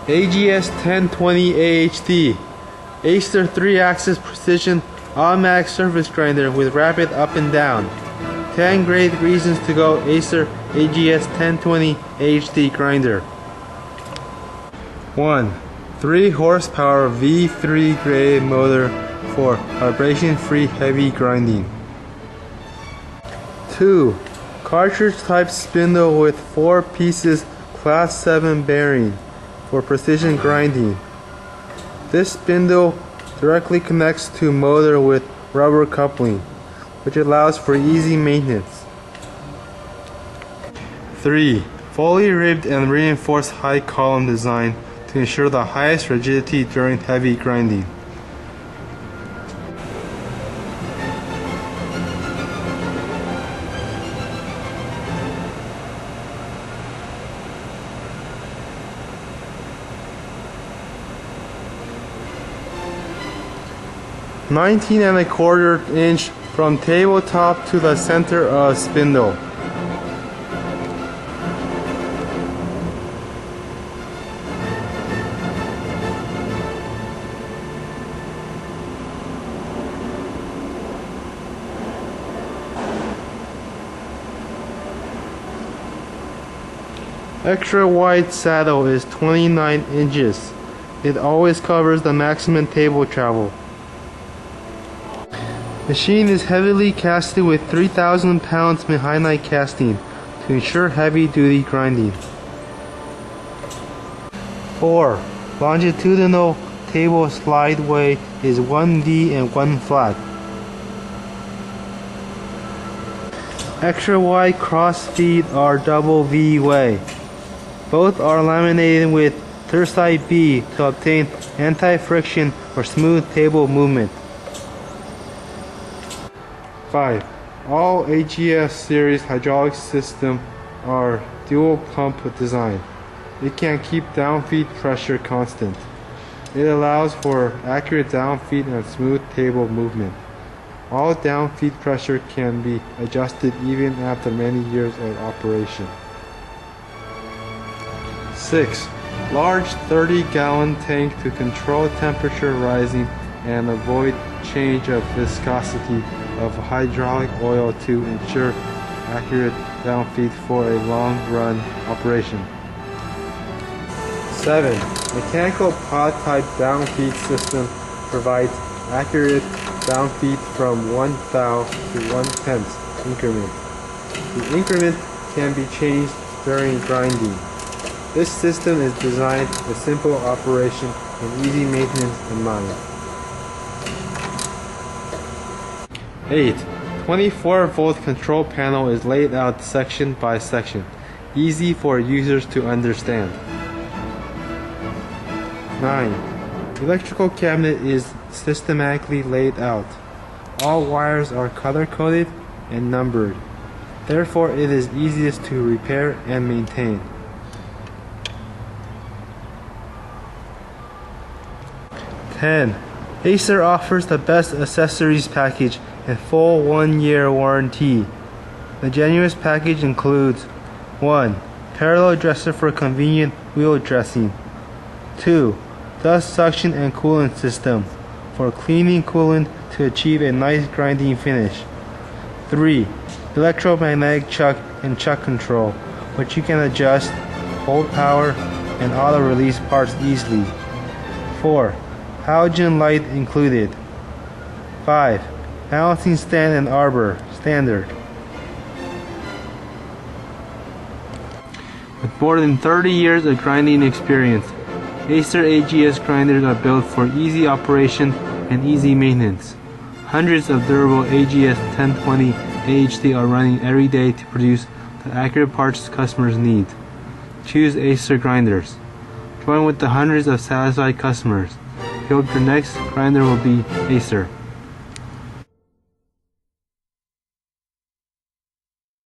AGS-1020AHD, ACER 3-axis precision automatic surface grinder with rapid up and down. 10 great reasons to go ACER AGS-1020AHD grinder. 1. 3 horsepower V3 grade motor for vibration-free heavy grinding. 2. Cartridge type spindle with 4 pieces class 7 bearing for precision grinding. This spindle directly connects to motor with rubber coupling, which allows for easy maintenance. 3. Fully ribbed and reinforced high column design to ensure the highest rigidity during heavy grinding. 19¼ inch from tabletop to the center of spindle. Extra wide saddle is 29 inches. It always covers the maximum table travel. Machine is heavily casted with 3,000 pounds mehinite casting to ensure heavy duty grinding. 4. Longitudinal table slide way is 1D and 1 flat. Extra wide cross feed are double V way. Both are laminated with Tersite B to obtain anti-friction or smooth table movement. 5. All AGS series hydraulic systems are dual pump design. It can keep downfeed pressure constant. It allows for accurate downfeed and smooth table movement. All downfeed pressure can be adjusted even after many years of operation. 6. Large 30-gallon tank to control temperature rising and avoid change of viscosity of hydraulic oil to ensure accurate downfeed for a long run operation. 7. Mechanical pod type downfeed system provides accurate downfeed from 1 thou to 1/10 increment. The increment can be changed during grinding. This system is designed with simple operation and easy maintenance in mind. 8. 24-volt control panel is laid out section by section, easy for users to understand. 9. Electrical cabinet is systematically laid out. All wires are color-coded and numbered. Therefore, it is easiest to repair and maintain. 10. ACER offers the best accessories package and full 1-year warranty. The generous package includes 1. Parallel dresser for convenient wheel dressing. 2. Dust suction and coolant system for cleaning coolant to achieve a nice grinding finish. 3. Electromagnetic chuck and chuck control, which you can adjust, hold power, and auto-release parts easily. 4. Halogen light included. 5. Balancing stand and arbor, standard. With more than 30 years of grinding experience, ACER AGS grinders are built for easy operation and easy maintenance. Hundreds of durable AGS 1020 AHD are running every day to produce the accurate parts customers need. Choose ACER grinders. Join with the hundreds of satisfied customers. Hope your next grinder will be ACER.